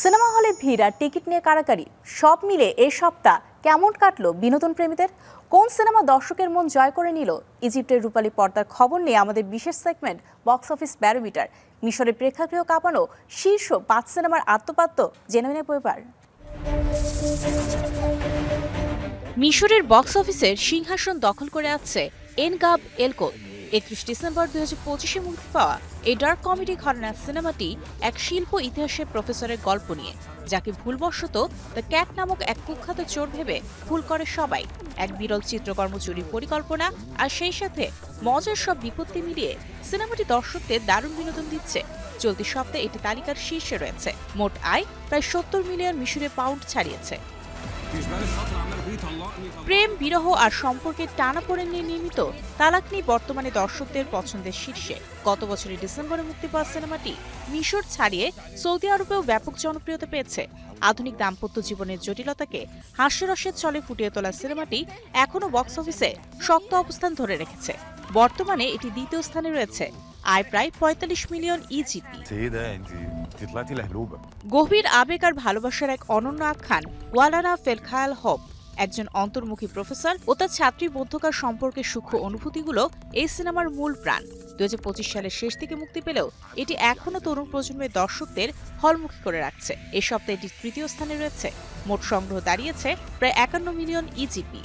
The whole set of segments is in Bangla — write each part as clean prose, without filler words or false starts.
সিনেমা হলে ভিড় আর টিকিট নিয়ে কাড়াকাড়ি সব মিলে এই সপ্তাহ কেমন কাটলো বিনোদন প্রেমীদের? কোন সিনেমা দর্শকের মন জয় করে নিল? ইজিপ্টের রূপালী পর্দার খবর নিয়ে আমাদের বিশেষ সেগমেন্ট বক্স অফিস ব্যারোমিটার। মিশরের প্রেক্ষাগৃহ কাঁপানো শীর্ষ ৫ সিনেমার আত্মপাত্য জেনে নেব এবার। মিশরের বক্স অফিসের সিংহাসন দখল করে আছে এনগাব এলকোত। ৩১ ডিসেম্বর ২০২৫-এ মুক্তি পাওয়া এই ডার্ক কমেডি ঘরানার সিনেমাটি এক শিল্প ইতিহাসের প্রফেসরের গল্প নিয়ে, যাকে ভুলবশত দ্য ক্যাট নামক এক কুখ্যাত চোর ভেবে ভুল করে সবাই। এক বিরল চিত্রকর্ম চুরির পরিকল্পনা আর সেই সাথে মজার সব বিপত্তি মিলিয়ে সিনেমাটি দর্শকদের দারুণ বিনোদন দিচ্ছে। চলতি সপ্তাহে এটি তালিকার শীর্ষে রয়েছে। মোট আয় প্রায় ৭০ মিলিয়ন মিশরীয় পাউন্ড ছাড়িয়েছে। প্রেম, বিরহ আর সম্পর্কের টানাপোড়েন নিয়ে নির্মিত তালাকনি বর্তমানে দর্শকদের পছন্দের শীর্ষে। গত বছরের ডিসেম্বরে মুক্তি পাওয়া সিনেমাটি মিশর ছাড়িয়ে সৌদি আরবেও ব্যাপক জনপ্রিয়তা পেয়েছে। আধুনিক দাম্পত্য জীবনের জটিলতাকে হাস্যরসের ছলে ফুটিয়ে তোলা সিনেমাটি এখনও বক্স অফিসে শক্ত অবস্থান ধরে রেখেছে। বর্তমানে এটি দ্বিতীয় স্থানে রয়েছে, আয় প্রায় ৪৫ মিলিয়ন ইজিপি। গভীর আবেগ আর ভালোবাসার এক অনন্য আখ্যান ওয়ালানা ফেলখায়াল হব, একজন অন্তর্মুখী প্রফেসর ও তার ছাত্রী মধ্যকার সম্পর্কের সূক্ষ্ম অনুভূতিগুলো এই সিনেমার মূল প্রাণ। ২০২৫ সালের শেষ থেকে মুক্তি পেলেও এটি এখনও তরুণ প্রজন্মের দর্শকদের হলমুখী করে রাখছে। এই সপ্তাহে এটি তৃতীয় স্থানে রয়েছে। মোট সংগ্রহ দাঁড়িয়েছে প্রায় ৫১ million EGP.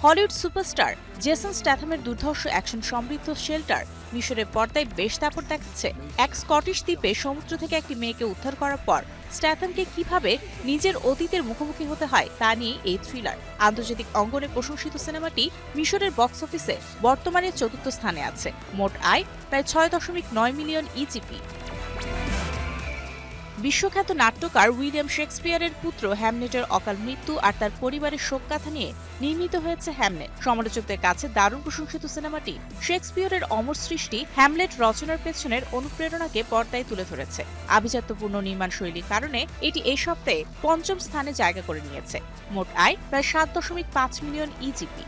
Hollywood superstar Jason স্ট্যাথামের দুর্ধর্ষ অ্যাকশন সমৃদ্ধ শেল্টার মিশরের পর্দায় বেশ দাপট দেখাচ্ছে। এক স্কটিশ দ্বীপে সমুদ্র থেকে একটি মেয়েকে উদ্ধার করার পর স্ট্যাথামকে কিভাবে নিজের অতীতের মুখোমুখি হতে হয় তা নিয়ে এই থ্রিলার। আন্তর্জাতিক অঙ্গনে প্রশংসিত সিনেমাটি মিশরের বক্স অফিসে বর্তমানে ৪র্থ স্থানে আছে। মোট আয় প্রায় ৬.৯ মিলিয়ন ইজিপি। বিশ্বখ্যাত নাট্যকার উইলিয়াম শেক্সপিয়ারের পুত্র হ্যামলেটের অকাল মৃত্যু আর তার পরিবারের শোকগাথা নিয়ে নির্মিত হয়েছে হ্যামলেট। সমালোচকদের কাছে দারুণ প্রশংসিত সিনেমাটি শেক্সপিয়ারের অমর সৃষ্টি হ্যামলেট রচনার পেছনের অনুপ্রেরণাকে পর্দায় তুলে ধরেছে। আভিজাত্যপূর্ণ নির্মাণ শৈলীর কারণে এটি এই সপ্তাহে ৫ম স্থানে জায়গা করে নিয়েছে। মোট আয় প্রায় ৭.৫ মিলিয়ন ইজিপি।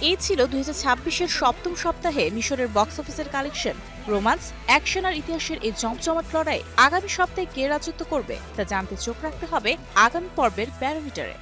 এই ছিল ২০২৬-এর ৭ম সপ্তাহে মিশরের বক্স অফিসের কালেকশন। রোমান্স, অ্যাকশন আর ইতিহাসের এই জমজমাট লড়াই আগামী সপ্তাহে কে রাজত্ব করবে তা জানতে চোখ রাখতে হবে আগামী পর্বের ব্যারোমিটারে।